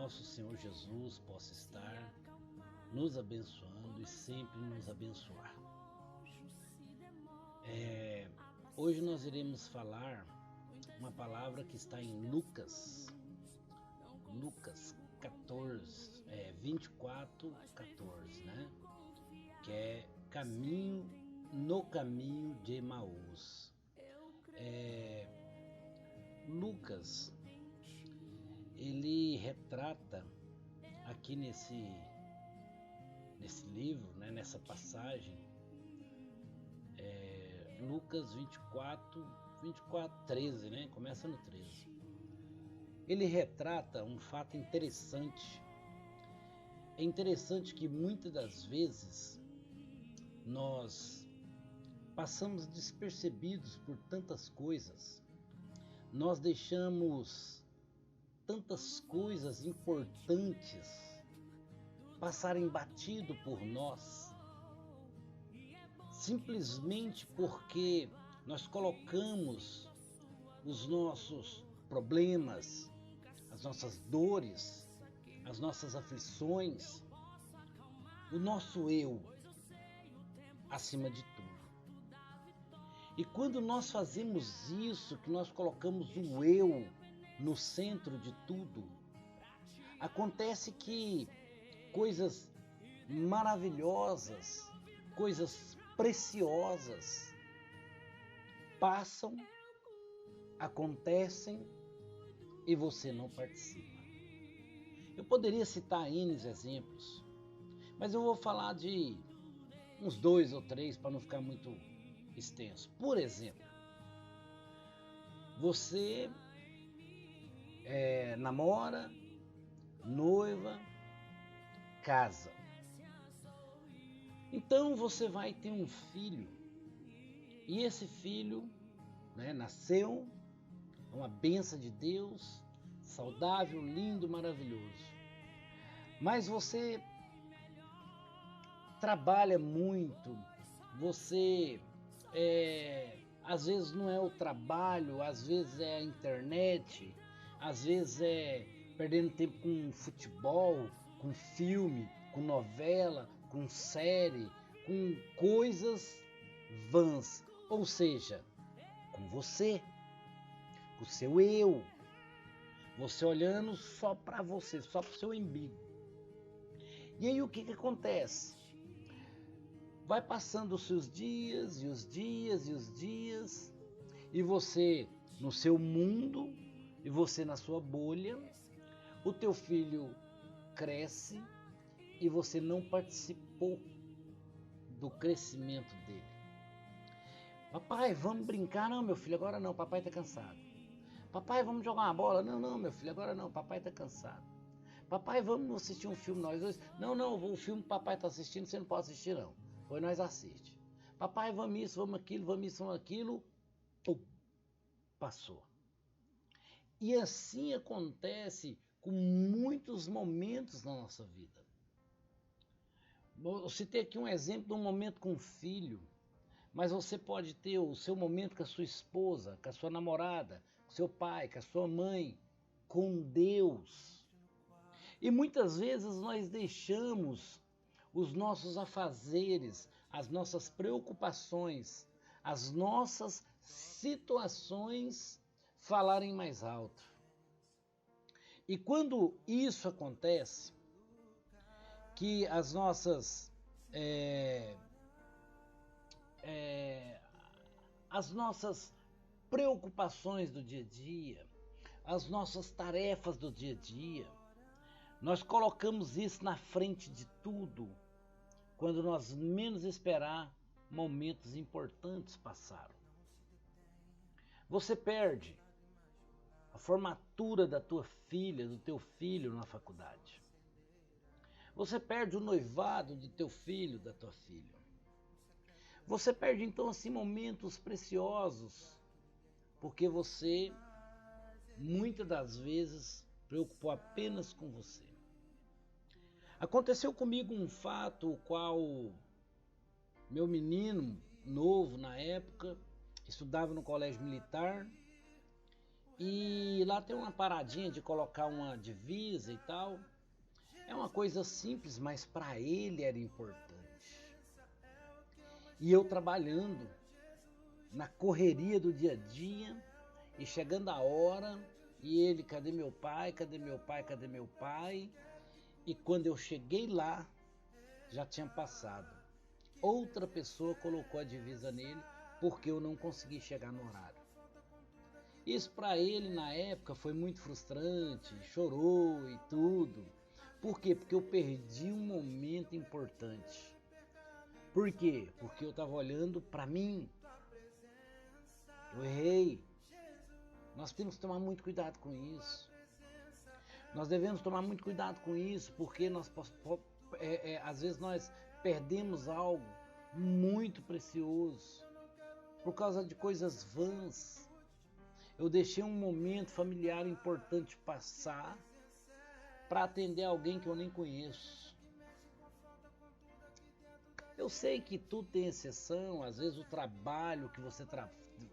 nosso Senhor Jesus possa estar nos abençoando e sempre nos abençoar. Hoje nós iremos falar uma palavra que está em Lucas 14, 24, 14, né? Que é no caminho de Emaús. Lucas, ele retrata aqui nesse livro, né, nessa passagem, Lucas 24, 13, né? Começa no 13. Ele retrata um fato interessante. É interessante que muitas das vezes nós passamos despercebidos por tantas coisas. Nós deixamos tantas coisas importantes passarem batido por nós, simplesmente porque nós colocamos os nossos problemas, as nossas dores, as nossas aflições, o nosso eu acima de tudo. E quando nós fazemos isso, que nós colocamos o eu no centro de tudo, acontece que coisas maravilhosas, coisas preciosas passam, acontecem e você não participa. Eu poderia citar N exemplos, mas eu vou falar de uns 2 ou 3 para não ficar muito extenso. Por exemplo, você namora, noiva, casa. Então você vai ter um filho e esse filho, né, nasceu, é uma bênção de Deus, saudável, lindo, maravilhoso. Mas você trabalha muito, você às vezes não é o trabalho, às vezes é a internet, às vezes é perdendo tempo com futebol, com filme, com novela, com série, com coisas vãs, ou seja, com você, com o seu eu, você olhando só para você, só para o seu umbigo. E aí o que acontece? Vai passando os seus dias, e os dias, e os dias, e você no seu mundo, e você na sua bolha, o teu filho cresce, e você não participou do crescimento dele. Papai, vamos brincar? Não, meu filho, agora não, papai está cansado. Papai, vamos jogar uma bola? Não, meu filho, agora não, papai está cansado. Papai, vamos assistir um filme nós dois? Não, o filme que papai está assistindo, você não pode assistir não. Pois nós assiste. Papai, vamos isso, vamos aquilo, vamos isso, vamos aquilo. Passou. E assim acontece com muitos momentos na nossa vida. Eu citei aqui um exemplo de um momento com um filho, mas você pode ter o seu momento com a sua esposa, com a sua namorada, com seu pai, com a sua mãe, com Deus. E muitas vezes nós deixamos os nossos afazeres, as nossas preocupações, as nossas situações falarem mais alto. E quando isso acontece, que as nossas preocupações do dia a dia, as nossas tarefas do dia a dia, nós colocamos isso na frente de tudo, quando nós menos esperar, momentos importantes passaram. Você perde a formatura da tua filha, do teu filho na faculdade. Você perde o noivado de teu filho, da tua filha. Você perde então assim momentos preciosos, porque você muitas das vezes preocupou apenas com você. Aconteceu comigo um fato, o qual meu menino novo na época estudava no colégio militar E lá tem uma paradinha de colocar uma divisa e tal. É uma coisa simples, mas para ele era importante. E eu trabalhando na correria do dia a dia e chegando a hora, e ele, cadê meu pai? Cadê meu pai? Cadê meu pai? E quando eu cheguei lá, já tinha passado. Outra pessoa colocou a divisa nele porque eu não consegui chegar no horário. Isso para ele na época foi muito frustrante, chorou e tudo. Por quê? Porque eu perdi um momento importante. Por quê? Porque eu estava olhando para mim. Eu errei. Nós temos que tomar muito cuidado com isso. Nós devemos tomar muito cuidado com isso, porque às vezes nós perdemos algo muito precioso por causa de coisas vãs. Eu deixei um momento familiar importante passar para atender alguém que eu nem conheço. Eu sei que tudo tem exceção, às vezes o trabalho que você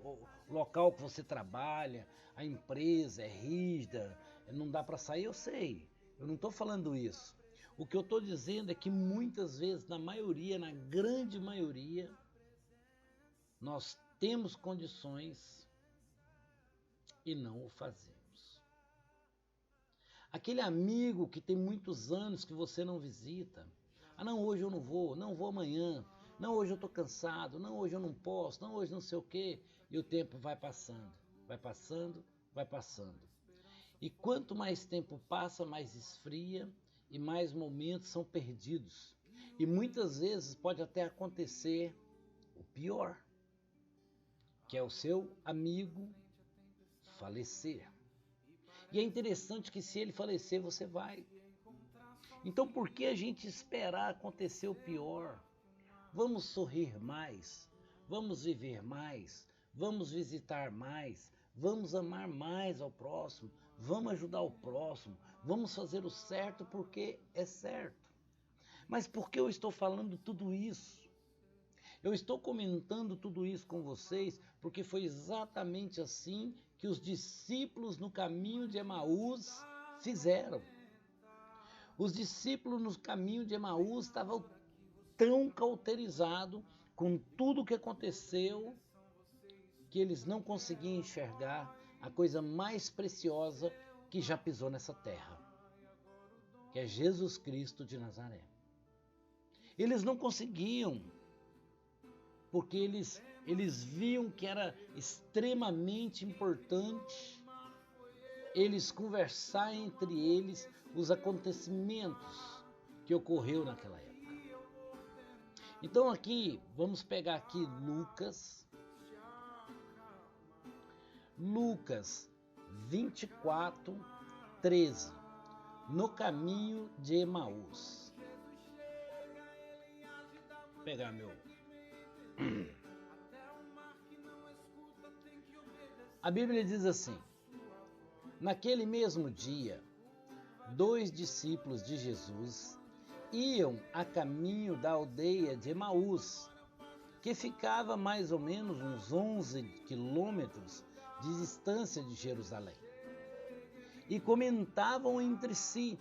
o local que você trabalha, a empresa é rígida, não dá para sair, eu sei. Eu não estou falando isso. O que eu estou dizendo é que muitas vezes, na maioria, na grande maioria, nós temos condições e não o fazemos. Aquele amigo que tem muitos anos que você não visita. Ah, não, hoje eu não vou amanhã. Não, hoje eu estou cansado. Não, hoje eu não posso. Não, hoje não sei o quê. E o tempo vai passando, vai passando, vai passando. E quanto mais tempo passa, mais esfria e mais momentos são perdidos. E muitas vezes pode até acontecer o pior, que é o seu amigo falecer. E é interessante que se ele falecer, você vai. Então por que a gente esperar acontecer o pior? Vamos sorrir mais, vamos viver mais, vamos visitar mais, vamos amar mais ao próximo, vamos ajudar o próximo, vamos fazer o certo porque é certo. Mas por que eu estou falando tudo isso? Eu estou comentando tudo isso com vocês porque foi exatamente assim que os discípulos no caminho de Emaús fizeram. Os discípulos no caminho de Emaús estavam tão cauterizados com tudo o que aconteceu que eles não conseguiam enxergar a coisa mais preciosa que já pisou nessa terra, que é Jesus Cristo de Nazaré. Eles não conseguiam, porque eles viam que era extremamente importante eles conversar entre eles os acontecimentos que ocorreu naquela época. Então aqui, vamos pegar aqui Lucas 24, 13, no caminho de Emaús. Vou pegar meu... A Bíblia diz assim: naquele mesmo dia, 2 discípulos de Jesus iam a caminho da aldeia de Emaús, que ficava mais ou menos uns 11 quilômetros de distância de Jerusalém, e comentavam entre si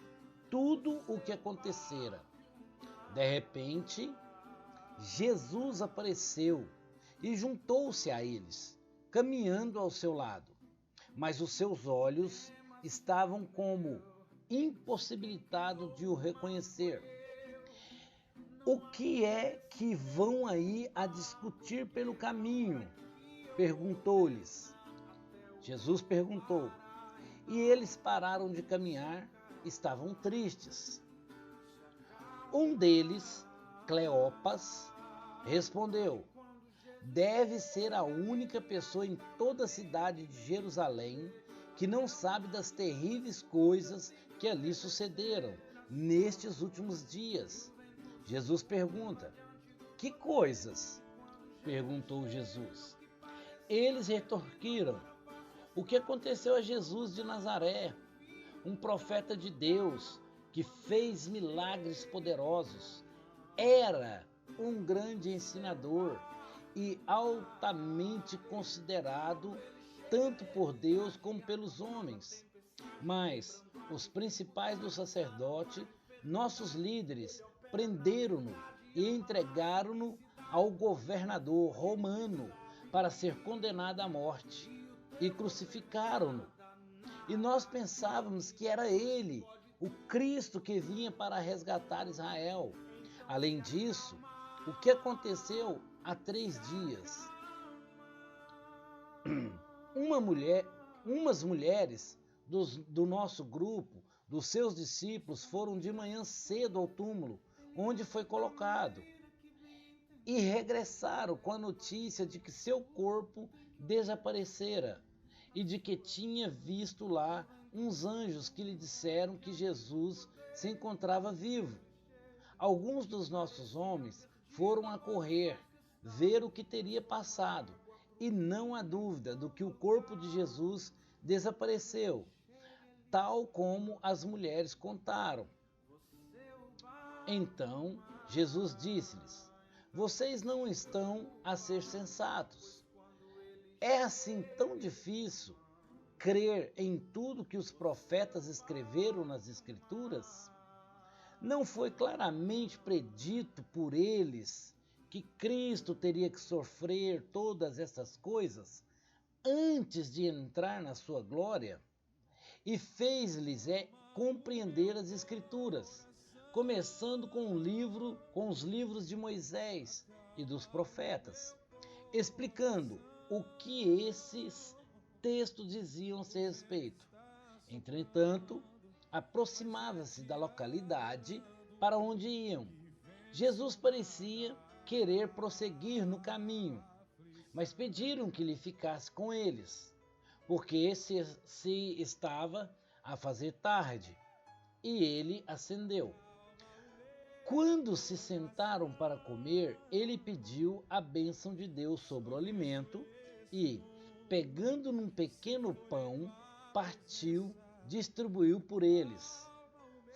tudo o que acontecera. De repente, Jesus apareceu e juntou-se a eles, caminhando ao seu lado, mas os seus olhos estavam como impossibilitados de o reconhecer. O que é que vão aí a discutir pelo caminho? Perguntou-lhes. Jesus perguntou. E eles pararam de caminhar, estavam tristes. Um deles, Cleopas, respondeu: deve ser a única pessoa em toda a cidade de Jerusalém que não sabe das terríveis coisas que ali sucederam nestes últimos dias. Jesus pergunta: que coisas? Perguntou Jesus. Eles retorquiram: o que aconteceu a Jesus de Nazaré, um profeta de Deus que fez milagres poderosos. Era um grande ensinador e altamente considerado tanto por Deus como pelos homens. Mas os principais do sacerdote, nossos líderes, prenderam-no e entregaram-no ao governador romano para ser condenado à morte, e crucificaram-no. E nós pensávamos que era ele, o Cristo que vinha para resgatar Israel. Além disso, o que aconteceu há 3 dias? Umas mulheres do nosso grupo, dos seus discípulos, foram de manhã cedo ao túmulo, onde foi colocado, e regressaram com a notícia de que seu corpo desaparecera e de que tinha visto lá uns anjos que lhe disseram que Jesus se encontrava vivo. Alguns dos nossos homens foram a correr, ver o que teria passado, e não há dúvida do que o corpo de Jesus desapareceu, tal como as mulheres contaram. Então Jesus disse-lhes: vocês não estão a ser sensatos. É assim tão difícil crer em tudo que os profetas escreveram nas Escrituras? Não foi claramente predito por eles que Cristo teria que sofrer todas essas coisas antes de entrar na sua glória? E fez-lhes compreender as Escrituras, começando com os livros de Moisés e dos profetas, explicando o que esses textos diziam a seu respeito. Entretanto, aproximava-se da localidade para onde iam. Jesus parecia querer prosseguir no caminho, mas pediram que lhe ficasse com eles, porque se estava a fazer tarde, e ele ascendeu. Quando se sentaram para comer, ele pediu a bênção de Deus sobre o alimento e, pegando num pequeno pão, partiu, distribuiu por eles.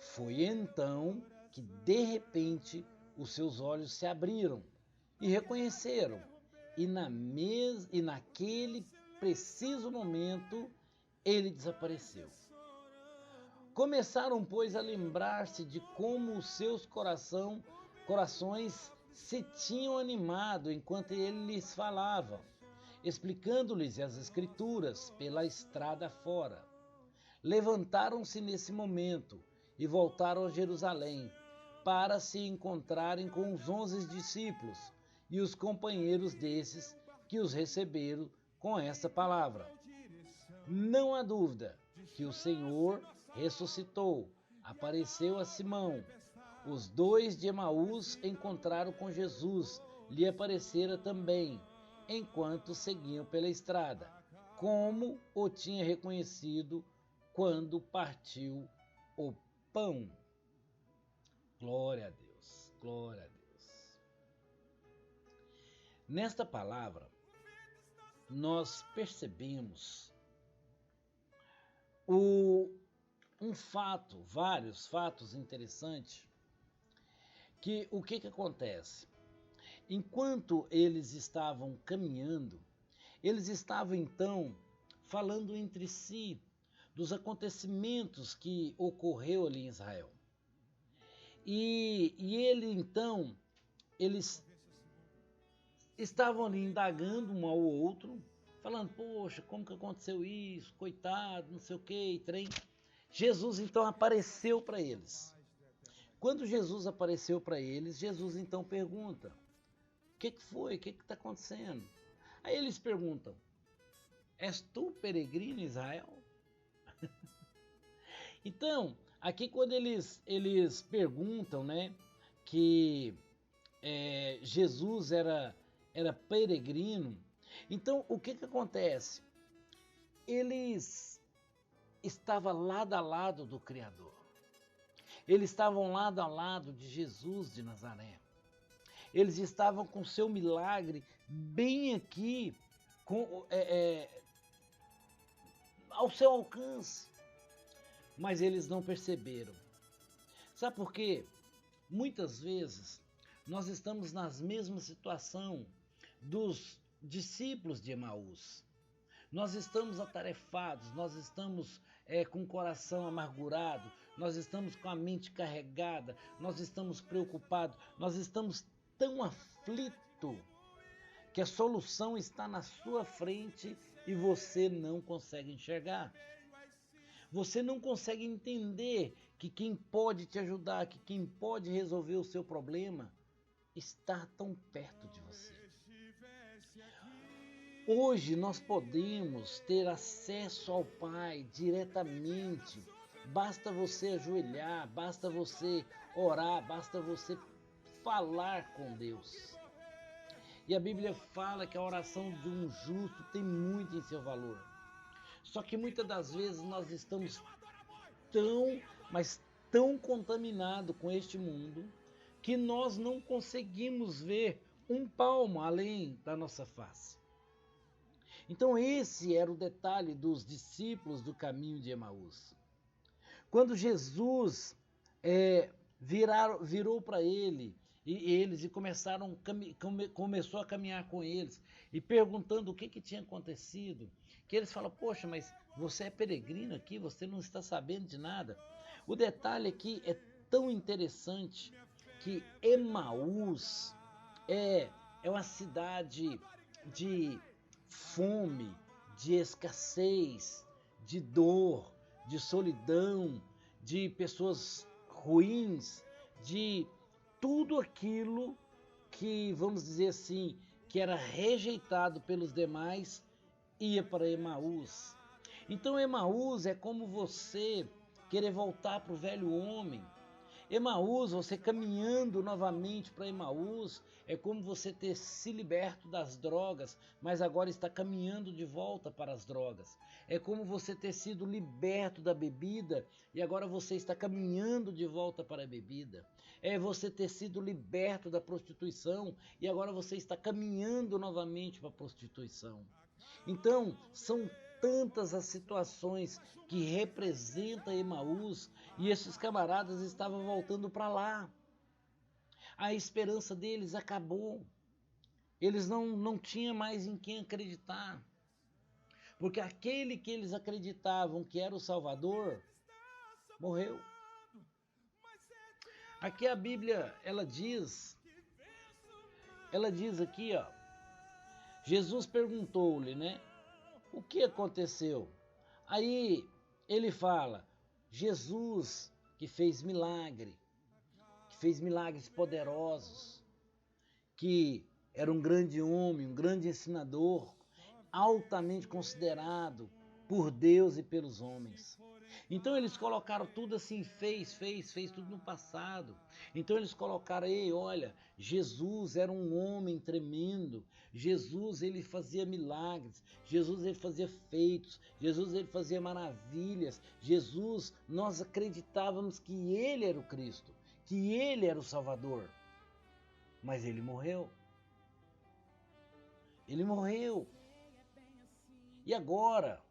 Foi então que, de repente, os seus olhos se abriram e reconheceram, e naquele preciso momento ele desapareceu. Começaram, pois, a lembrar-se de como os seus corações se tinham animado enquanto ele lhes falava, explicando-lhes as Escrituras pela estrada fora. Levantaram-se nesse momento e voltaram a Jerusalém para se encontrarem com os 11 discípulos e os companheiros desses que os receberam com esta palavra: não há dúvida que o Senhor ressuscitou, apareceu a Simão. Os 2 de Emaús encontraram com Jesus, lhe aparecera também, enquanto seguiam pela estrada, como o tinha reconhecido quando partiu o pão. Glória a Deus, glória a Deus. Nesta palavra, nós percebemos vários fatos interessantes, que o que acontece? Enquanto eles estavam caminhando, eles estavam então falando entre si dos acontecimentos que ocorreu ali em Israel. E eles estavam ali indagando um ao outro, falando: poxa, como que aconteceu isso? Coitado, não sei o que, trem. Jesus então apareceu para eles. Quando Jesus apareceu para eles, Jesus então pergunta: o que foi? O que está acontecendo? Aí eles perguntam: és tu peregrino em Israel? Então, aqui quando eles perguntam, né, que Jesus era peregrino, então o que acontece? Eles estavam lado a lado do Criador. Eles estavam lado a lado de Jesus de Nazaré. Eles estavam com seu milagre bem aqui, ao seu alcance. Mas eles não perceberam. Sabe por quê? Muitas vezes nós estamos na mesma situação dos discípulos de Emaús. Nós estamos atarefados, nós estamos com o coração amargurado, nós estamos com a mente carregada, nós estamos preocupados, nós estamos tão aflitos que a solução está na sua frente e você não consegue enxergar. Você não consegue entender que quem pode te ajudar, que quem pode resolver o seu problema, está tão perto de você. Hoje nós podemos ter acesso ao Pai diretamente. Basta você ajoelhar, basta você orar, basta você falar com Deus. E a Bíblia fala que a oração de um justo tem muito em seu valor. Só que muitas das vezes nós estamos mas tão contaminados com este mundo, que nós não conseguimos ver um palmo além da nossa face. Então esse era o detalhe dos discípulos do caminho de Emaús. Quando Jesus virou para eles e começou a caminhar com eles e perguntando o que tinha acontecido, que eles falam, poxa, mas você é peregrino aqui, você não está sabendo de nada. O detalhe aqui é tão interessante que Emaús é uma cidade de fome, de escassez, de dor, de solidão, de pessoas ruins, de tudo aquilo que, vamos dizer assim, que era rejeitado pelos demais, ia para Emaús. Então Emaús é como você querer voltar para o velho homem. Emaús, você caminhando novamente para Emaús, é como você ter se liberto das drogas, mas agora está caminhando de volta para as drogas. É como você ter sido liberto da bebida e agora você está caminhando de volta para a bebida. É você ter sido liberto da prostituição e agora você está caminhando novamente para a prostituição. Então, são tantas as situações que representam Emaús, e esses camaradas estavam voltando para lá. A esperança deles acabou. Eles não tinham mais em quem acreditar. Porque aquele que eles acreditavam que era o Salvador, morreu. Aqui a Bíblia, ela diz aqui, ó, Jesus perguntou-lhe, né? O que aconteceu? Aí ele fala, Jesus que fez milagres poderosos, que era um grande homem, um grande ensinador, altamente considerado por Deus e pelos homens. Então eles colocaram tudo assim, fez tudo no passado. Então eles colocaram, olha, Jesus era um homem tremendo, Jesus ele fazia milagres, Jesus ele fazia feitos, Jesus ele fazia maravilhas, Jesus, nós acreditávamos que ele era o Cristo, que ele era o Salvador, mas ele morreu. Ele morreu. E agora?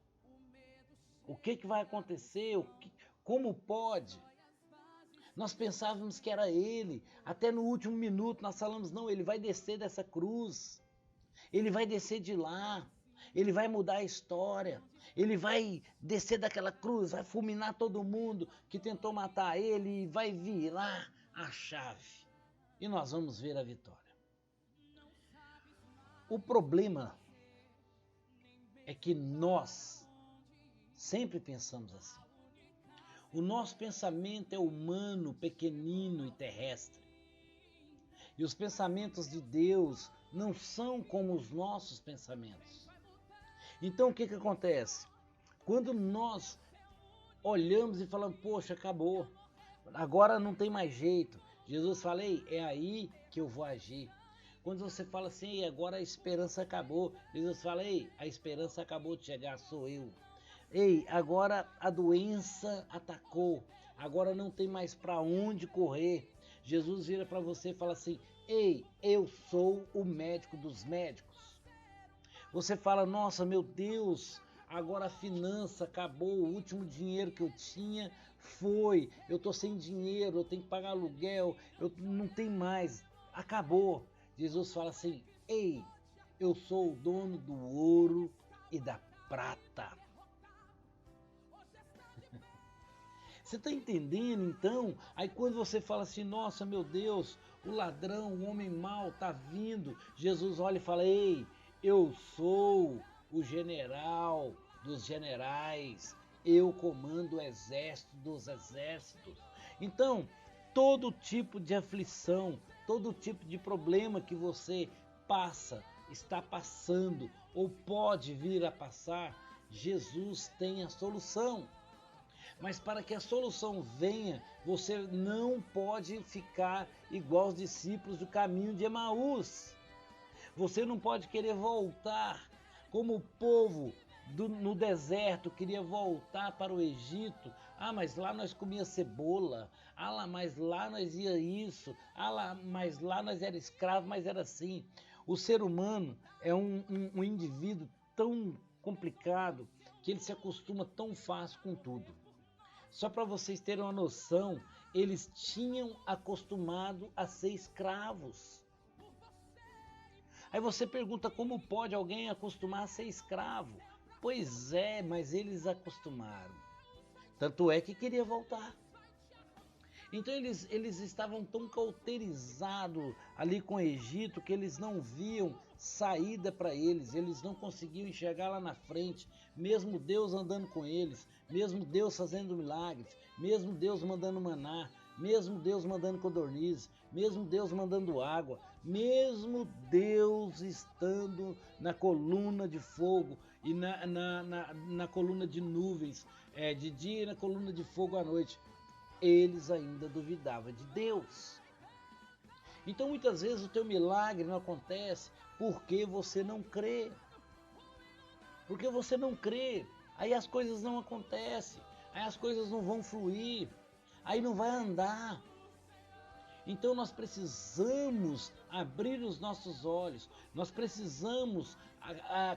O que vai acontecer? Como pode? Nós pensávamos que era ele. Até no último minuto nós falamos, não, ele vai descer dessa cruz. Ele vai descer de lá. Ele vai mudar a história. Ele vai descer daquela cruz, vai fulminar todo mundo que tentou matar ele e vai virar a chave. E nós vamos ver a vitória. O problema é que nós sempre pensamos assim. O nosso pensamento é humano, pequenino e terrestre. E os pensamentos de Deus não são como os nossos pensamentos. Então o que acontece? Quando nós olhamos e falamos, poxa, acabou, agora não tem mais jeito. Jesus fala, é aí que eu vou agir. Quando você fala assim, agora a esperança acabou. Jesus fala, a esperança acabou de chegar, sou eu. Agora a doença atacou, agora não tem mais para onde correr. Jesus vira para você e fala assim, eu sou o médico dos médicos. Você fala, nossa, meu Deus, agora a finança acabou, o último dinheiro que eu tinha foi, eu estou sem dinheiro, eu tenho que pagar aluguel, eu não tenho mais, acabou. Jesus fala assim, eu sou o dono do ouro e da prata. Você está entendendo então? Aí quando você fala assim, nossa, meu Deus, o ladrão, o homem mau está vindo, Jesus olha e fala, ei, eu sou o general dos generais, eu comando o exército dos exércitos. Então, todo tipo de aflição, todo tipo de problema que você passa, está passando ou pode vir a passar, Jesus tem a solução. Mas para que a solução venha, você não pode ficar igual os discípulos do caminho de Emaús. Você não pode querer voltar como o povo no deserto queria voltar para o Egito. Ah, mas lá nós comia cebola. Ah, mas lá nós ia isso. Ah, mas lá nós era escravo, mas era assim. O ser humano é um indivíduo tão complicado que ele se acostuma tão fácil com tudo. Só para vocês terem uma noção, eles tinham acostumado a ser escravos. Aí você pergunta como pode alguém acostumar a ser escravo? Pois é, mas eles acostumaram. Tanto é que queria voltar. Então eles estavam tão cauterizados ali com o Egito que eles não viam saída para eles não conseguiam enxergar lá na frente, mesmo Deus andando com eles, mesmo Deus fazendo milagres, mesmo Deus mandando maná, mesmo Deus mandando codornizes, mesmo Deus mandando água, mesmo Deus estando na coluna de fogo e na coluna de nuvens, de dia e na coluna de fogo à noite, eles ainda duvidavam de Deus. Então muitas vezes o teu milagre não acontece porque você não crê. Porque você não crê, aí as coisas não acontecem, aí as coisas não vão fluir, aí não vai andar. Então nós precisamos abrir os nossos olhos, nós precisamos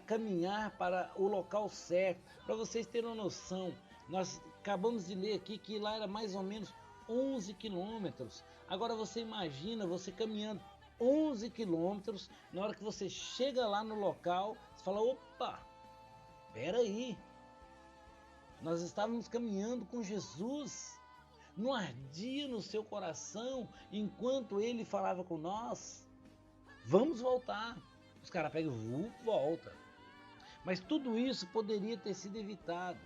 caminhar para o local certo. Para vocês terem uma noção, nós acabamos de ler aqui que lá era mais ou menos 11 quilômetros. Agora você imagina você caminhando 11 quilômetros, na hora que você chega lá no local, você fala, opa, peraí, nós estávamos caminhando com Jesus. Não ardia no seu coração enquanto ele falava com nós? Vamos voltar. Os caras pegam, volta. Mas tudo isso poderia ter sido evitado.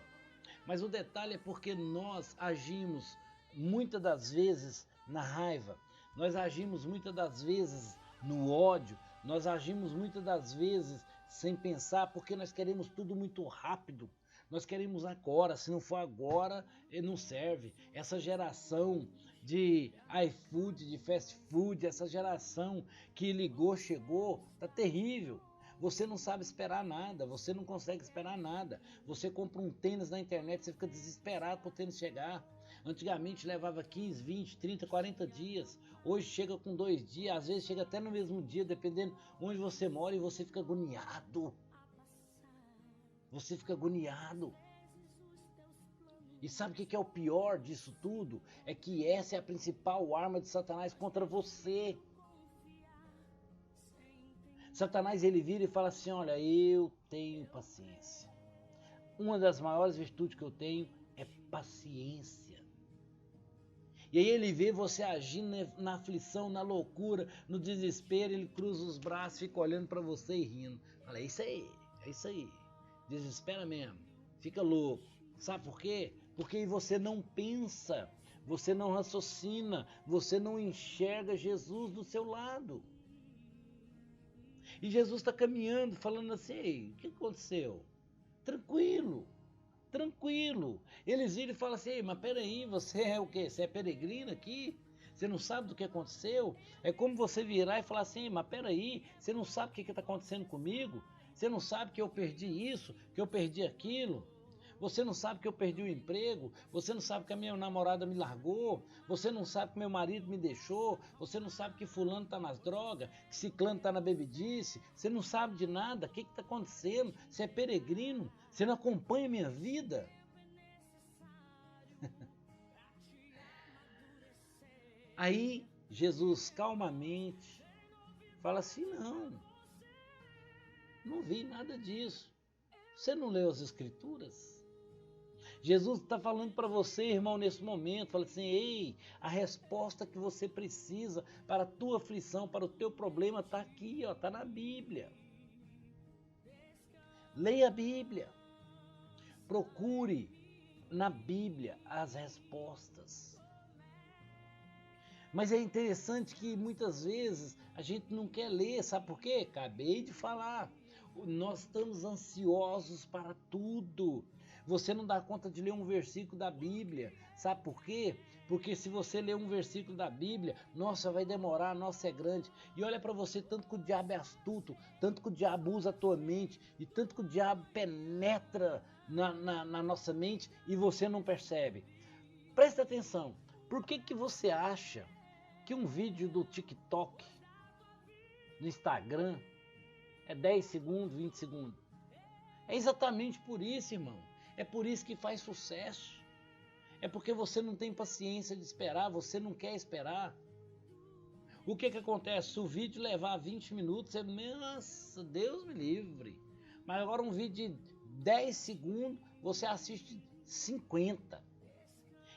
Mas o detalhe é porque nós agimos muitas das vezes na raiva, nós agimos muitas das vezes no ódio, nós agimos muitas das vezes sem pensar, porque nós queremos tudo muito rápido. Nós queremos agora, se não for agora, não serve. Essa geração de iFood, de fast food, essa geração que ligou, chegou, tá terrível. Você não sabe esperar nada, você não consegue esperar nada. Você compra um tênis na internet, você fica desesperado para o tênis chegar. Antigamente levava 15, 20, 30, 40 dias. Hoje chega com 2 dias, às vezes chega até no mesmo dia, dependendo onde você mora, e você fica agoniado. Você fica agoniado. E sabe o que é o pior disso tudo? É que essa é a principal arma de Satanás contra você. Satanás, ele vira e fala assim, olha, eu tenho paciência. Uma das maiores virtudes que eu tenho é paciência. E aí ele vê você agindo na aflição, na loucura, no desespero, ele cruza os braços, fica olhando para você e rindo. Fala, é isso aí. Desespera mesmo, fica louco. Sabe por quê? Porque aí você não pensa, você não raciocina, você não enxerga Jesus do seu lado. E Jesus está caminhando, falando assim, ei, o que aconteceu? Tranquilo. Eles viram e falam assim, ei, mas peraí, você é o quê? Você é peregrino aqui? Você não sabe do que aconteceu? É como você virar e falar assim, mas peraí, você não sabe o que está acontecendo comigo? Você não sabe que eu perdi isso, que eu perdi aquilo? Você não sabe que eu perdi o emprego? Você não sabe que a minha namorada me largou? Você não sabe que meu marido me deixou? Você não sabe que fulano está nas drogas? Que ciclano está na bebidice? Você não sabe de nada? O que está acontecendo? Você é peregrino? Você não acompanha a minha vida? Aí Jesus calmamente fala assim, não vi nada disso. Você não leu as Escrituras? Jesus está falando para você, irmão, nesse momento, fala assim, ei, a resposta que você precisa para a tua aflição, para o teu problema, está aqui, está na Bíblia. Leia a Bíblia. Procure na Bíblia as respostas. Mas é interessante que muitas vezes a gente não quer ler, sabe por quê? Acabei de falar. Nós estamos ansiosos para tudo. Você não dá conta de ler um versículo da Bíblia. Sabe por quê? Porque se você ler um versículo da Bíblia, nossa, vai demorar, nossa, é grande. E olha para você, tanto que o diabo é astuto, tanto que o diabo usa a tua mente, e tanto que o diabo penetra na nossa mente e você não percebe. Presta atenção, por que você acha que um vídeo do TikTok, no Instagram, é 10 segundos, 20 segundos? É exatamente por isso, irmão. É por isso que faz sucesso. É porque você não tem paciência de esperar, você não quer esperar. O que acontece? Se o vídeo levar 20 minutos, você, nossa, Deus me livre. Mas agora um vídeo de 10 segundos, você assiste 50.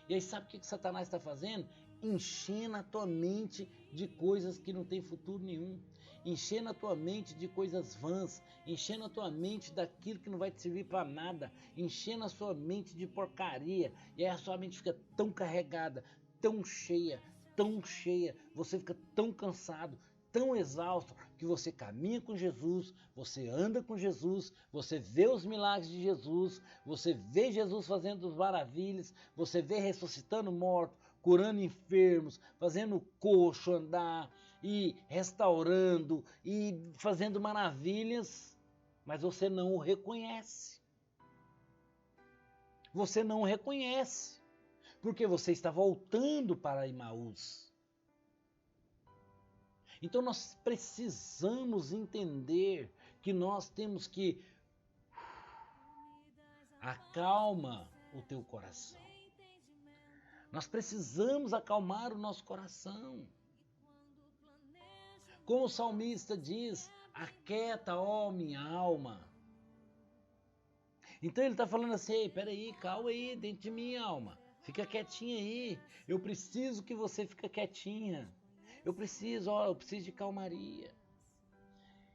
E aí sabe o que Satanás está fazendo? Enchendo a tua mente de coisas que não tem futuro nenhum. Enchendo a tua mente de coisas vãs. Enchendo a tua mente daquilo que não vai te servir para nada. Enchendo a sua mente de porcaria. E aí a sua mente fica tão carregada, tão cheia. Você fica tão cansado, tão exausto, que você caminha com Jesus, você anda com Jesus, você vê os milagres de Jesus, você vê Jesus fazendo as maravilhas, você vê ressuscitando mortos, curando enfermos, fazendo coxo andar e restaurando e fazendo maravilhas, mas você não o reconhece. Você não o reconhece, porque você está voltando para Emaús. Então nós precisamos entender que nós temos que acalma o teu coração. Nós precisamos acalmar o nosso coração. Como o salmista diz, aquieta, ó minha alma. Então ele está falando assim, ei, peraí, calma aí dentro de mim, alma. Fica quietinha aí. Eu preciso que você fique quietinha. Eu preciso de calmaria.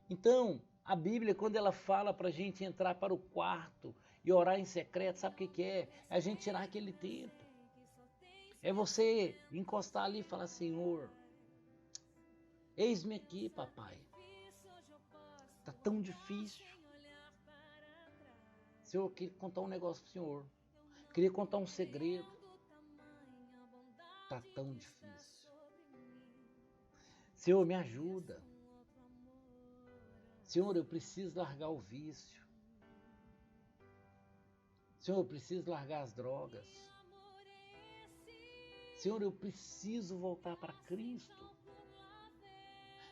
Então, a Bíblia, quando ela fala para a gente entrar para o quarto e orar em secreto, sabe o que é? É a gente tirar aquele tempo. É você encostar ali e falar, Senhor, eis-me aqui, papai. Está tão difícil. Senhor, eu queria contar um negócio para o Senhor. Queria contar um segredo. Está tão difícil. Senhor, me ajuda. Senhor, eu preciso largar o vício. Senhor, eu preciso largar as drogas. Senhor, eu preciso voltar para Cristo.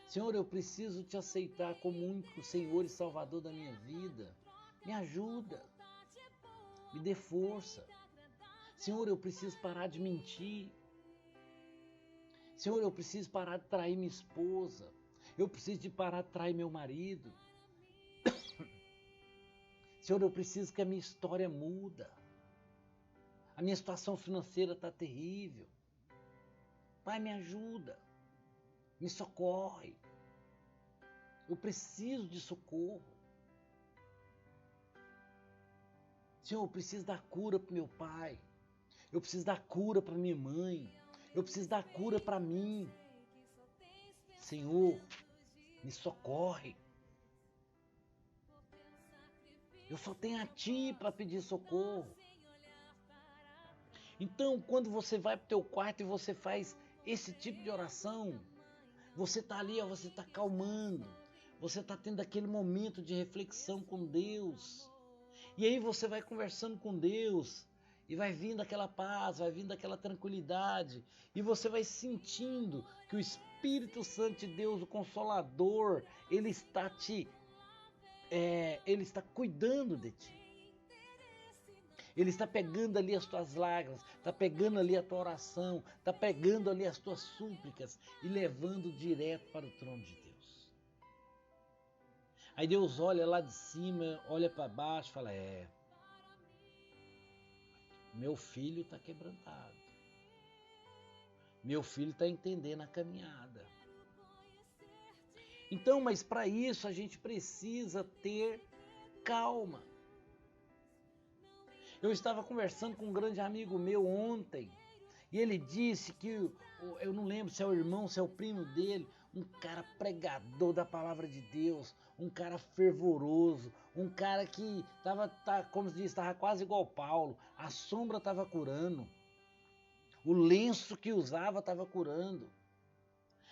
Senhor, eu preciso te aceitar como único Senhor e Salvador da minha vida. Me ajuda. Me dê força. Senhor, eu preciso parar de mentir. Senhor, eu preciso parar de trair minha esposa. Eu preciso de parar de trair meu marido. Senhor, eu preciso que a minha história muda. A minha situação financeira está terrível. Pai, me ajuda. Me socorre. Eu preciso de socorro. Senhor, eu preciso dar cura para meu pai. Eu preciso dar cura para minha mãe. Eu preciso dar cura para mim. Senhor, me socorre. Eu só tenho a Ti para pedir socorro. Então, quando você vai para o teu quarto e você faz esse tipo de oração, você está ali, você está calmando. Você está tendo aquele momento de reflexão com Deus. E aí você vai conversando com Deus. E vai vindo aquela paz, vai vindo aquela tranquilidade. E você vai sentindo que o Espírito Santo de Deus, o Consolador, ele está cuidando de ti. Ele está pegando ali as tuas lágrimas, está pegando ali a tua oração, está pegando ali as tuas súplicas e levando direto para o trono de Deus. Aí Deus olha lá de cima, olha para baixo e fala, meu filho está quebrantado. Meu filho está entendendo a caminhada. Então, mas para isso a gente precisa ter calma. Eu estava conversando com um grande amigo meu ontem, e ele disse que, eu não lembro se é o irmão, se é o primo dele, um cara pregador da palavra de Deus, um cara fervoroso, um cara que como se diz, estava quase igual Paulo, a sombra estava curando, o lenço que usava estava curando.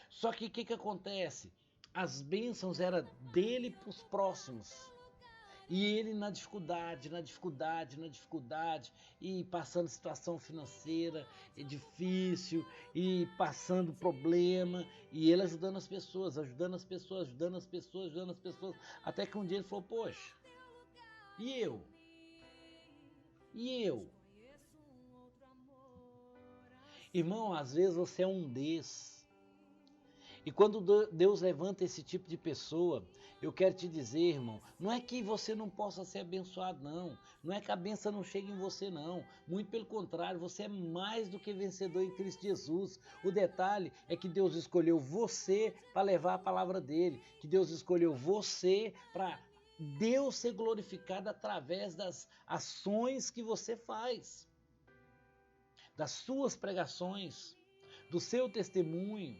Só que o que acontece? As bênçãos eram dele para os próximos. E ele na dificuldade, e passando situação financeira difícil, e passando problema, e ele ajudando as pessoas, até que um dia ele falou, poxa, e eu? Irmão, às vezes você é um desses. E quando Deus levanta esse tipo de pessoa, eu quero te dizer, irmão, não é que você não possa ser abençoado, não. Não é que a bênção não chegue em você, não. Muito pelo contrário, você é mais do que vencedor em Cristo Jesus. O detalhe é que Deus escolheu você para levar a palavra dele. Que Deus escolheu você para Deus ser glorificado através das ações que você faz. Das suas pregações, do seu testemunho,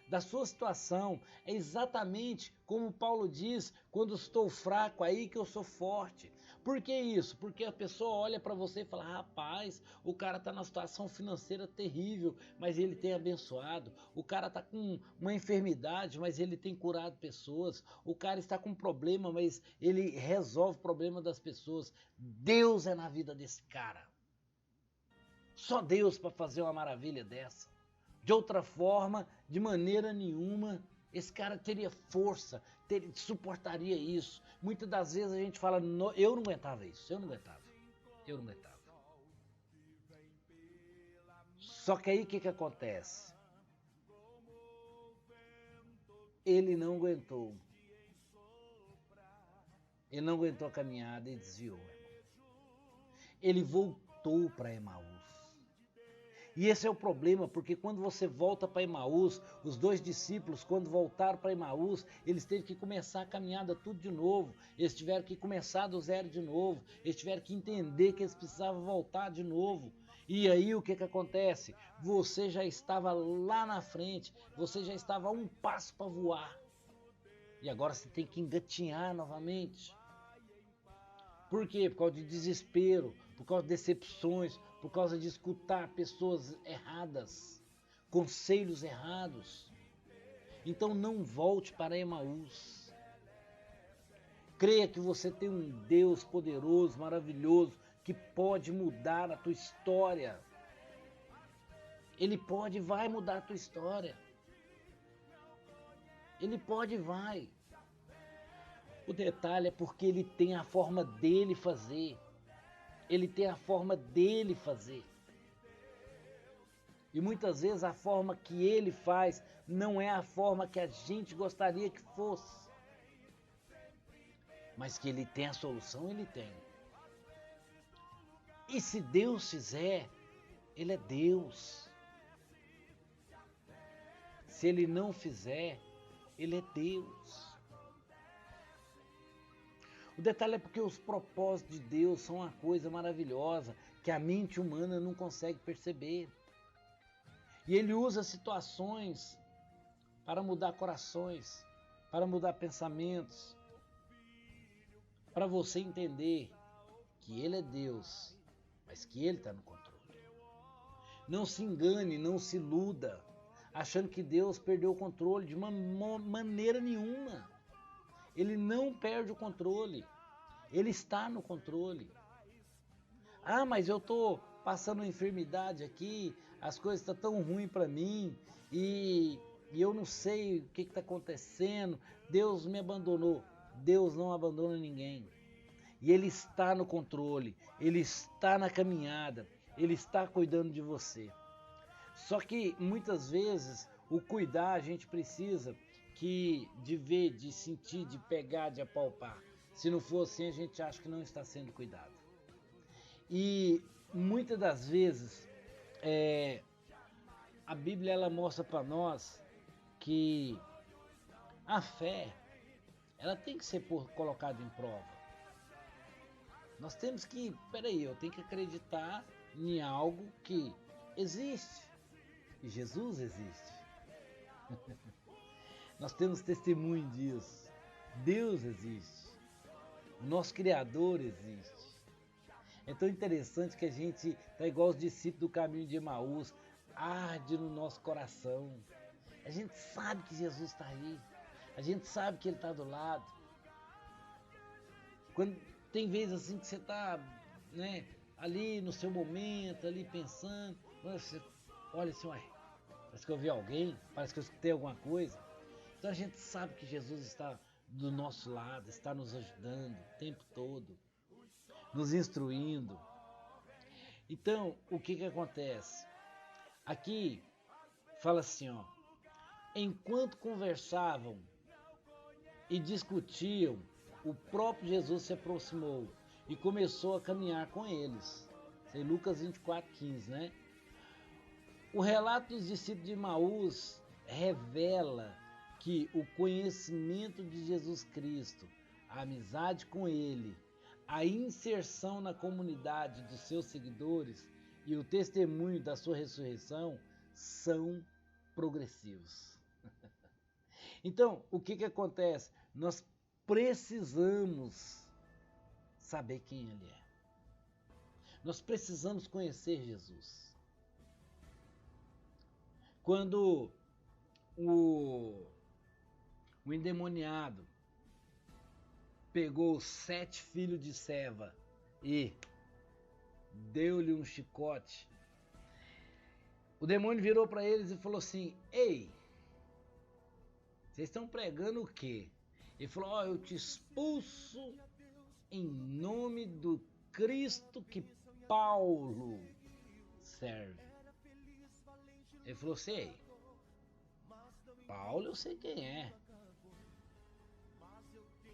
da sua situação. É exatamente como Paulo diz, quando estou fraco, aí que eu sou forte. Por que isso? Porque a pessoa olha para você e fala, rapaz, o cara está numa situação financeira terrível, mas ele tem abençoado. O cara está com uma enfermidade, mas ele tem curado pessoas. O cara está com um problema, mas ele resolve o problema das pessoas. Deus é na vida desse cara. Só Deus para fazer uma maravilha dessa. De outra forma, de maneira nenhuma, esse cara teria força, suportaria isso. Muitas das vezes a gente fala, eu não aguentava isso, eu não aguentava. Só que aí o que acontece? Ele não aguentou. Ele não aguentou a caminhada e desviou. Ele voltou para Emaús. E esse é o problema, porque quando você volta para Emaús, os dois discípulos, quando voltaram para Emaús, eles teve que começar a caminhada tudo de novo. Eles tiveram que começar do zero de novo. Eles tiveram que entender que eles precisavam voltar de novo. E aí o que acontece? Você já estava lá na frente, você já estava a um passo para voar. E agora você tem que engatinhar novamente. Por quê? Por causa de desespero, por causa de decepções, por causa de escutar pessoas erradas, conselhos errados. Então não volte para Emaús. Creia que você tem um Deus poderoso, maravilhoso, que pode mudar a tua história. Ele pode e vai mudar a tua história. Ele pode e vai. O detalhe é porque ele tem a forma dele fazer. Ele tem a forma dele fazer. E muitas vezes a forma que ele faz não é a forma que a gente gostaria que fosse. Mas que ele tem a solução, ele tem. E se Deus fizer, ele é Deus. Se ele não fizer, ele é Deus. O detalhe é porque os propósitos de Deus são uma coisa maravilhosa que a mente humana não consegue perceber. E ele usa situações para mudar corações, para mudar pensamentos, para você entender que ele é Deus, mas que ele está no controle. Não se engane, não se iluda, achando que Deus perdeu o controle de uma maneira nenhuma. Ele não perde o controle, ele está no controle. Ah, mas eu estou passando uma enfermidade aqui, as coisas estão tão ruins para mim e eu não sei o que está acontecendo, Deus me abandonou. Deus não abandona ninguém. E Ele está no controle, Ele está na caminhada, Ele está cuidando de você. Só que muitas vezes o cuidar a gente precisa de ver, de sentir, de pegar, de apalpar. Se não for assim, a gente acha que não está sendo cuidado. E muitas das vezes a Bíblia ela mostra para nós que a fé ela tem que ser colocada em prova. Nós temos que, eu tenho que acreditar em algo que existe. E Jesus existe. Nós temos testemunho disso. Deus existe. O nosso Criador existe. É tão interessante que a gente está igual os discípulos do caminho de Emaús, arde no nosso coração. A gente sabe que Jesus está aí. A gente sabe que Ele está do lado. Quando tem vezes assim que você está, né, ali no seu momento, ali pensando, você olha assim, ué, parece que eu vi alguém, parece que eu escutei alguma coisa. Então a gente sabe que Jesus está do nosso lado, está nos ajudando o tempo todo, nos instruindo. Então, o que acontece? Aqui fala assim, ó, enquanto conversavam e discutiam, o próprio Jesus se aproximou e começou a caminhar com eles. Isso é Lucas 24:15, né? O relato dos discípulos de Emaús revela que o conhecimento de Jesus Cristo, a amizade com Ele, a inserção na comunidade dos seus seguidores e o testemunho da sua ressurreição são progressivos. Então, o que acontece? Nós precisamos saber quem Ele é. Nós precisamos conhecer Jesus. Quando o endemoniado pegou os 7 filhos de Seva e deu-lhe um chicote, o demônio virou para eles e falou assim, ei, vocês estão pregando o quê? Ele falou, eu te expulso em nome do Cristo que Paulo serve. Ele falou, sei, Paulo eu sei quem é,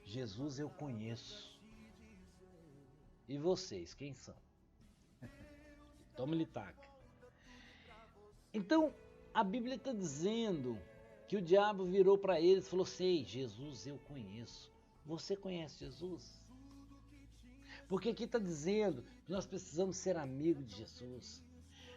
Jesus eu conheço, e vocês, quem são? Toma-lhe taca. Então, a Bíblia está dizendo que o diabo virou para eles e falou assim, Jesus eu conheço. Você conhece Jesus? Porque aqui está dizendo que nós precisamos ser amigos de Jesus.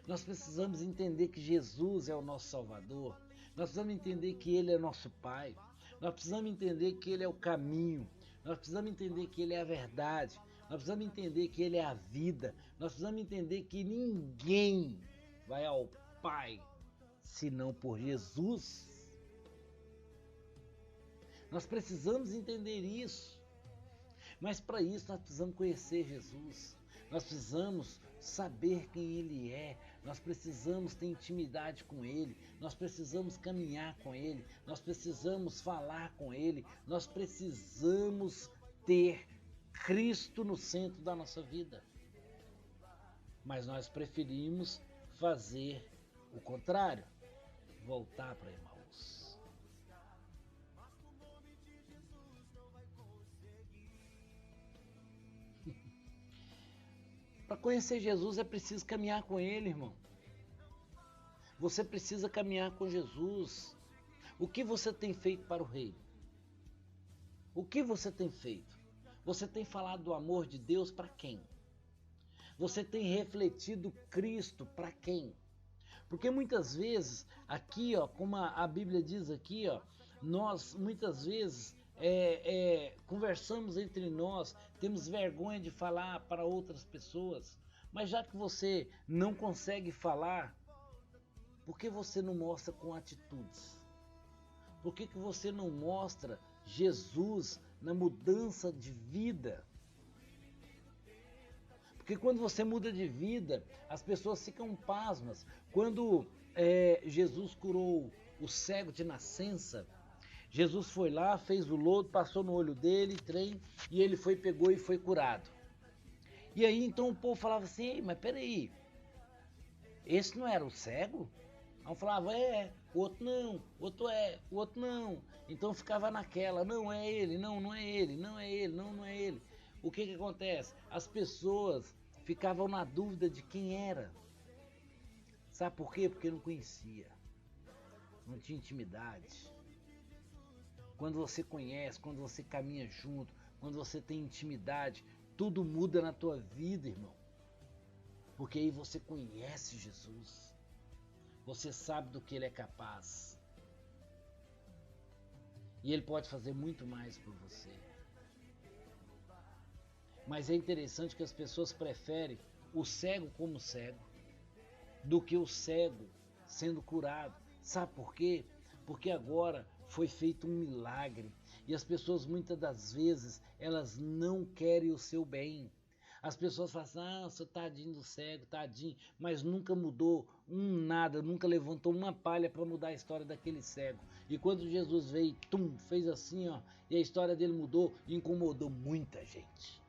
Nós precisamos entender que Jesus é o nosso Salvador. Nós precisamos entender que Ele é nosso Pai. Nós precisamos entender que Ele é o caminho. Nós precisamos entender que Ele é a verdade. Nós precisamos entender que Ele é a vida. Nós precisamos entender que ninguém vai ao Pai senão por Jesus. Nós precisamos entender isso. Mas para isso nós precisamos conhecer Jesus. Nós precisamos saber quem Ele é. Nós precisamos ter intimidade com Ele. Nós precisamos caminhar com Ele. Nós precisamos falar com Ele. Nós precisamos ter Cristo no centro da nossa vida. Mas nós preferimos fazer o contrário. Voltar para Emaús. Para conhecer Jesus é preciso caminhar com Ele, irmão. Você precisa caminhar com Jesus. O que você tem feito para o Reino? O que você tem feito? Você tem falado do amor de Deus para quem? Você tem refletido Cristo para quem? Porque muitas vezes, aqui, ó, como a Bíblia diz aqui, ó, nós muitas vezes conversamos entre nós, temos vergonha de falar para outras pessoas, mas já que você não consegue falar, por que você não mostra com atitudes? Por que você não mostra Jesus na mudança de vida? Porque quando você muda de vida, as pessoas ficam pasmas. Quando Jesus curou o cego de nascença, Jesus foi lá, fez o lodo, passou no olho dele, e ele pegou e foi curado. E aí então o povo falava assim, ei, mas peraí, esse não era o cego? Um falava, o outro não, o outro não. Então ficava naquela, não é ele, não é ele, não é ele, não é ele. O que acontece? As pessoas ficavam na dúvida de quem era. Sabe por quê? Porque não conhecia, não tinha intimidade. Quando você conhece, quando você caminha junto, quando você tem intimidade, tudo muda na tua vida, irmão. Porque aí você conhece Jesus. Você sabe do que ele é capaz. E ele pode fazer muito mais por você. Mas é interessante que as pessoas preferem o cego como cego do que o cego sendo curado. Sabe por quê? Porque agora foi feito um milagre e as pessoas muitas das vezes elas não querem o seu bem. As pessoas falam assim, seu tadinho do cego, tadinho, mas nunca mudou nada, nunca levantou uma palha para mudar a história daquele cego. E quando Jesus veio, fez assim, e a história dele mudou, incomodou muita gente.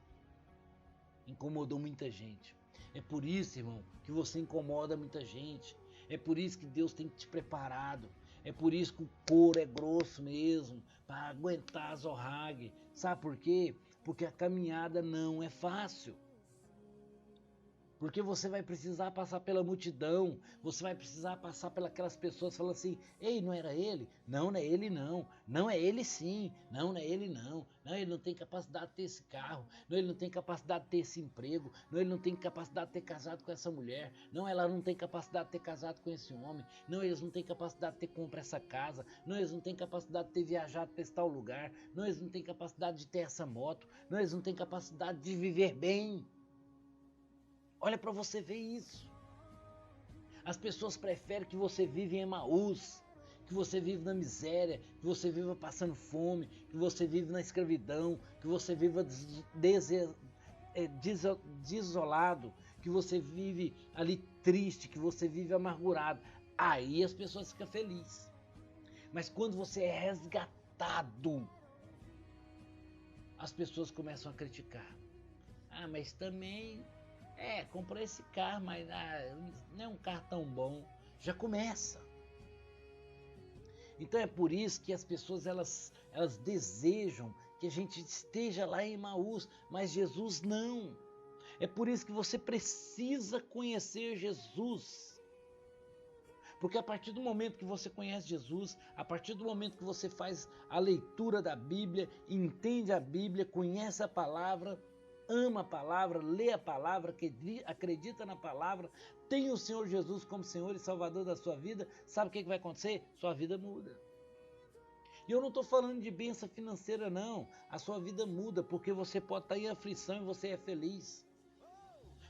Incomodou muita gente. É por isso, irmão, que você incomoda muita gente. É por isso que Deus tem te preparado. É por isso que o couro é grosso mesmo, para aguentar as orrague. Sabe por quê? Porque a caminhada não é fácil. Porque você vai precisar passar pela multidão, você vai precisar passar pelas pessoas falando assim, ei, não era ele? Não, não é ele não. Não é ele sim. Não, não é ele não. Não, ele não tem capacidade de ter esse carro. Não, ele não tem capacidade de ter esse emprego. Não, ele não tem capacidade de ter casado com essa mulher. Não, ela não tem capacidade de ter casado com esse homem. Não, eles não têm capacidade de ter comprado essa casa. Não, eles não têm capacidade de ter viajado para esse tal lugar. Não, eles não têm capacidade de ter essa moto. Não, eles não têm capacidade de viver bem. Olha para você ver isso. As pessoas preferem que você viva em Emaús, que você viva na miséria, que você viva passando fome, que você viva na escravidão, que você viva desolado, que você vive ali triste, que você vive amargurado. Aí as pessoas ficam felizes. Mas quando você é resgatado, as pessoas começam a criticar. Mas também... comprou esse carro, mas não é um carro tão bom. Já começa. Então é por isso que as pessoas elas desejam que a gente esteja lá em Emaús, mas Jesus não. É por isso que você precisa conhecer Jesus. Porque a partir do momento que você conhece Jesus, a partir do momento que você faz a leitura da Bíblia, entende a Bíblia, conhece a palavra, ama a palavra, lê a palavra, acredita na palavra, tem o Senhor Jesus como Senhor e Salvador da sua vida, sabe o que vai acontecer? Sua vida muda. E eu não estou falando de bênção financeira não, a sua vida muda porque você pode estar em aflição e você é feliz.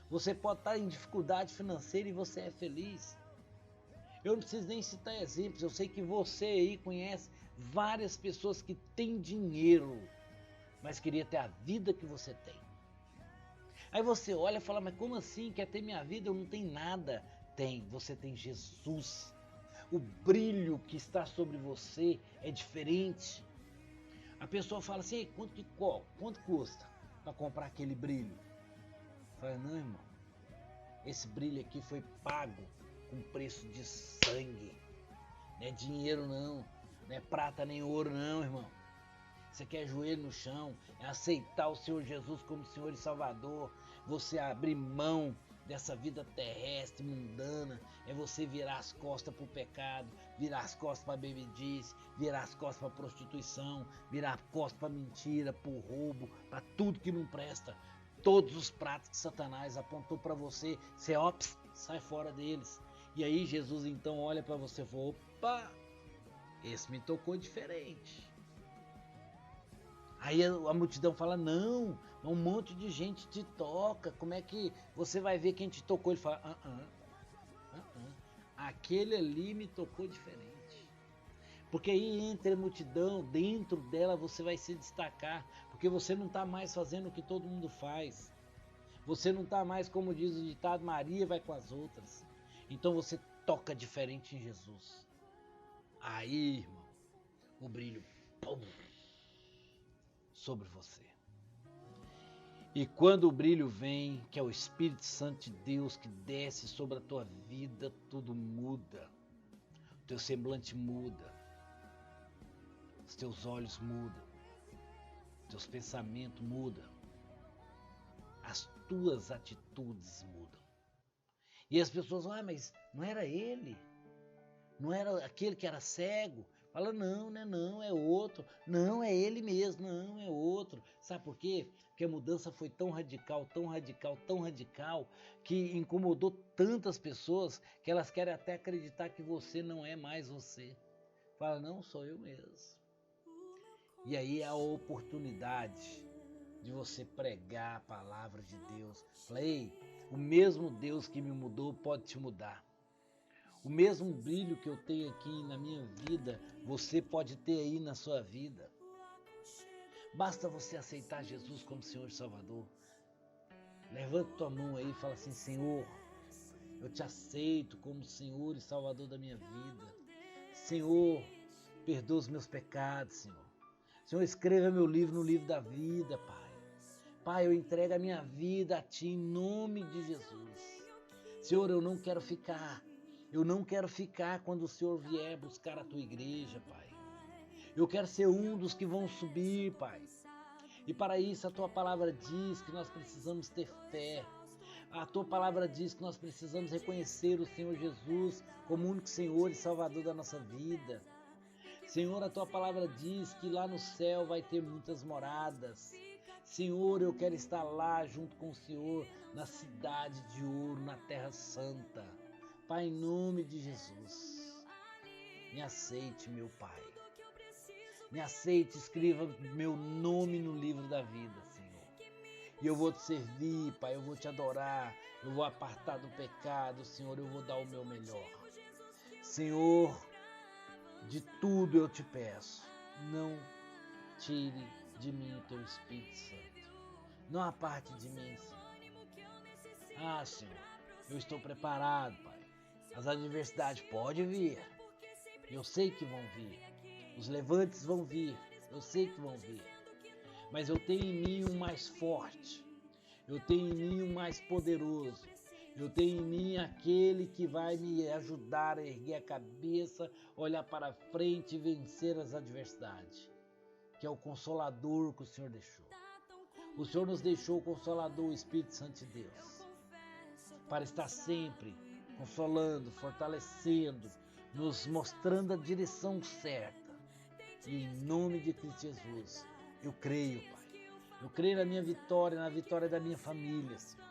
Você pode estar em dificuldade financeira e você é feliz. Eu não preciso nem citar exemplos, eu sei que você aí conhece várias pessoas que têm dinheiro, mas queria ter a vida que você tem. Aí você olha e fala, mas como assim? Quer ter minha vida? Eu não tenho nada. Tem, você tem Jesus. O brilho que está sobre você é diferente. A pessoa fala assim, quanto custa para comprar aquele brilho? Fala, não, irmão, esse brilho aqui foi pago com preço de sangue. Não é dinheiro não, não é prata nem ouro não, irmão. Você quer joelho no chão, é aceitar o Senhor Jesus como Senhor e Salvador, você abrir mão dessa vida terrestre, mundana, é você virar as costas para o pecado, virar as costas para a bebedice, virar as costas para a prostituição, virar as costas para a mentira, para o roubo, para tudo que não presta. Todos os pratos que Satanás apontou para você, você sai fora deles. E aí Jesus então olha para você e fala, opa, esse me tocou diferente. Aí a multidão fala, não, um monte de gente te toca, como é que você vai ver quem te tocou? Ele fala, aquele ali me tocou diferente. Porque aí entre a multidão, dentro dela você vai se destacar, porque você não está mais fazendo o que todo mundo faz. Você não está mais, como diz o ditado, Maria vai com as outras. Então você toca diferente em Jesus. Aí, irmão, o brilho, sobre você. E quando o brilho vem, que é o Espírito Santo de Deus que desce sobre a tua vida, tudo muda. teu semblante muda, os teus olhos mudam, teus pensamentos mudam, as tuas atitudes mudam. E as pessoas falam, mas não era ele? Não era aquele que era cego? Fala, não, né? Não, é outro. Não, é ele mesmo. Não, é outro. Sabe por quê? Porque a mudança foi tão radical, tão radical, tão radical, que incomodou tantas pessoas que elas querem até acreditar que você não é mais você. Fala, não, sou eu mesmo. E aí é a oportunidade de você pregar a palavra de Deus. Fala, ei, o mesmo Deus que me mudou pode te mudar. O mesmo brilho que eu tenho aqui na minha vida, você pode ter aí na sua vida. Basta você aceitar Jesus como Senhor e Salvador. Levanta tua mão aí e fala assim, Senhor, eu te aceito como Senhor e Salvador da minha vida. Senhor, perdoa os meus pecados, Senhor. Senhor, escreva meu livro no livro da vida, Pai. Pai, eu entrego a minha vida a Ti em nome de Jesus. Senhor, eu não quero ficar quando o Senhor vier buscar a Tua igreja, Pai. Eu quero ser um dos que vão subir, Pai. E para isso a Tua palavra diz que nós precisamos ter fé. A Tua palavra diz que nós precisamos reconhecer o Senhor Jesus como o único Senhor e Salvador da nossa vida. Senhor, a Tua palavra diz que lá no céu vai ter muitas moradas. Senhor, eu quero estar lá junto com o Senhor, na cidade de ouro, na terra santa. Pai, em nome de Jesus, me aceite, meu Pai. Me aceite, escreva meu nome no livro da vida, Senhor. E eu vou te servir, Pai, eu vou te adorar, eu vou apartar do pecado, Senhor, eu vou dar o meu melhor. Senhor, de tudo eu te peço, não tire de mim o teu Espírito Santo. Não aparte de mim, Senhor. Ah, Senhor, eu estou preparado, Pai. As adversidades podem vir, eu sei que vão vir. Os levantes vão vir, eu sei que vão vir. Mas eu tenho em mim um mais forte, eu tenho em mim um mais poderoso. Eu tenho em mim aquele que vai me ajudar a erguer a cabeça, olhar para frente e vencer as adversidades, que é o Consolador que o Senhor deixou. O Senhor nos deixou o Consolador, o Espírito Santo de Deus, para estar sempre consolando, fortalecendo, nos mostrando a direção certa. E em nome de Cristo Jesus, eu creio, Pai. Eu creio na minha vitória, na vitória da minha família, Senhor.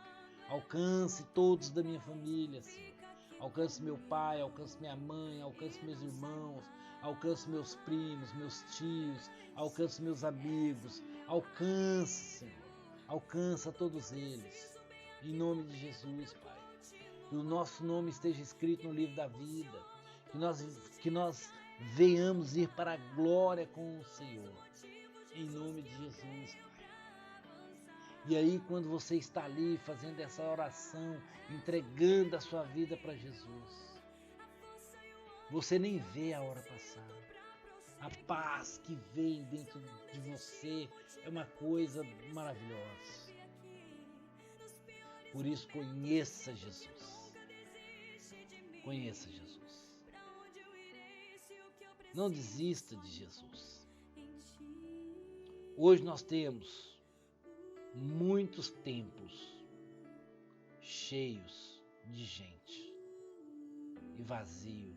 Alcance todos da minha família, Senhor. Alcance meu pai, alcance minha mãe, alcance meus irmãos, alcance meus primos, meus tios, alcance meus amigos. Alcance, Senhor. Alcança todos eles. Em nome de Jesus, Pai. Que o nosso nome esteja escrito no livro da vida. Que nós venhamos ir para a glória com o Senhor. Em nome de Jesus, Pai. E aí, quando você está ali fazendo essa oração, entregando a sua vida para Jesus, você nem vê a hora passar. A paz que vem dentro de você é uma coisa maravilhosa. Por isso, conheça Jesus. Conheça Jesus. Não desista de Jesus. Hoje nós temos muitos templos cheios de gente e vazio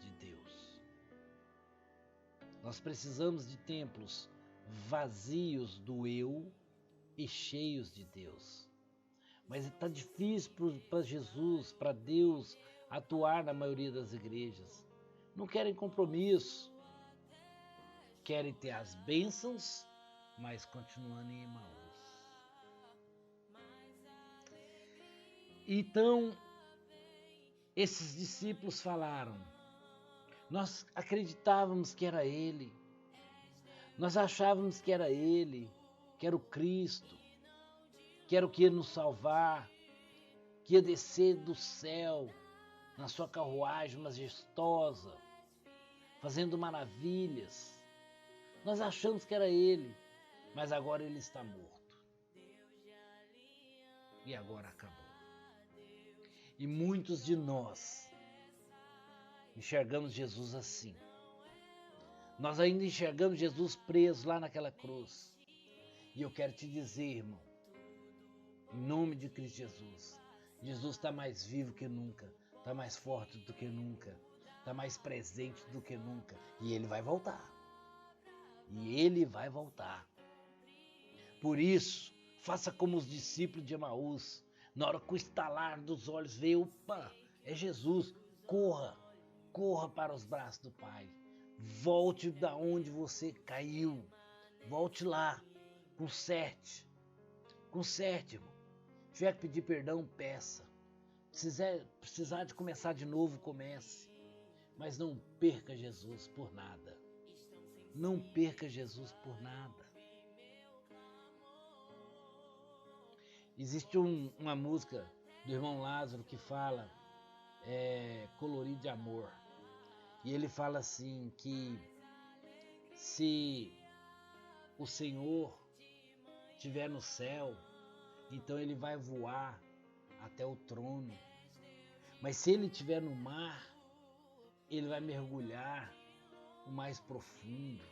de Deus. Nós precisamos de templos vazios do eu e cheios de Deus. Mas está difícil para Jesus, para Deus atuar na maioria das igrejas. Não querem compromisso, querem ter as bênçãos, mas continuando em Emaús. Então, esses discípulos falaram, nós acreditávamos que era Ele, nós achávamos que era Ele, que era o Cristo, que era o que ia nos salvar, que ia descer do céu na sua carruagem majestosa, fazendo maravilhas. Nós achamos que era Ele, mas agora Ele está morto. E agora acabou. E muitos de nós enxergamos Jesus assim. Nós ainda enxergamos Jesus preso lá naquela cruz. E eu quero te dizer, irmão, em nome de Cristo Jesus, Jesus está mais vivo que nunca, está mais forte do que nunca, está mais presente do que nunca. E Ele vai voltar. E Ele vai voltar. Por isso, faça como os discípulos de Emaús. Na hora que o estalar dos olhos veio, opa, é Jesus. Corra para os braços do Pai. Volte da onde você caiu. Volte lá. Conserte, irmão. Se tiver que pedir perdão, peça. Precisar de começar de novo, comece. Mas não perca Jesus por nada. Não perca Jesus por nada. Existe uma música do irmão Lázaro que fala colorido de amor. E ele fala assim que se o Senhor estiver no céu, então ele vai voar até o trono. Mas se ele estiver no mar, ele vai mergulhar o mais profundo.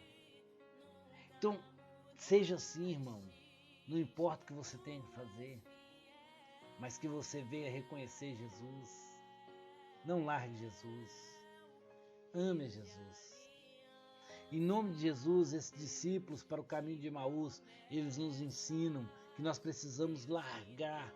Então, seja assim, irmão. Não importa o que você tenha que fazer, mas que você venha reconhecer Jesus. Não largue Jesus. Ame Jesus. Em nome de Jesus, esses discípulos para o caminho de Emaús, eles nos ensinam que nós precisamos largar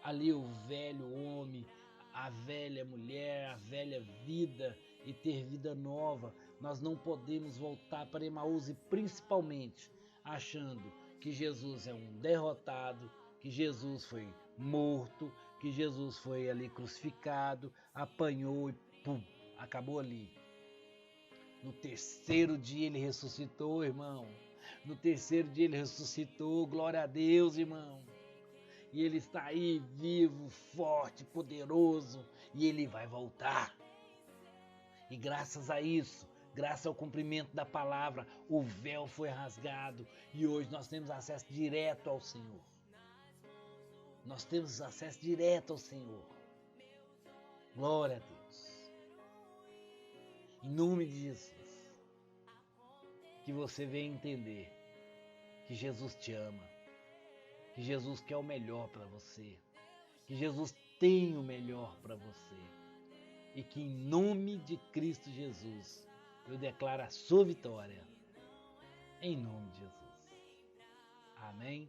ali o velho homem, a velha mulher, a velha vida e ter vida nova. Nós não podemos voltar para Emaús e principalmente achando que Jesus é um derrotado, que Jesus foi morto, que Jesus foi ali crucificado, apanhou e pum, acabou ali. No terceiro dia ele ressuscitou, irmão. No terceiro dia ele ressuscitou, glória a Deus, irmão. E ele está aí vivo, forte, poderoso, e ele vai voltar. E graças a isso, graças ao cumprimento da palavra, o véu foi rasgado e hoje nós temos acesso direto ao Senhor. Nós temos acesso direto ao Senhor. Glória a Deus. Em nome de Jesus, que você venha entender que Jesus te ama, que Jesus quer o melhor para você, que Jesus tem o melhor para você e que em nome de Cristo Jesus eu declaro a sua vitória, em nome de Jesus. Amém?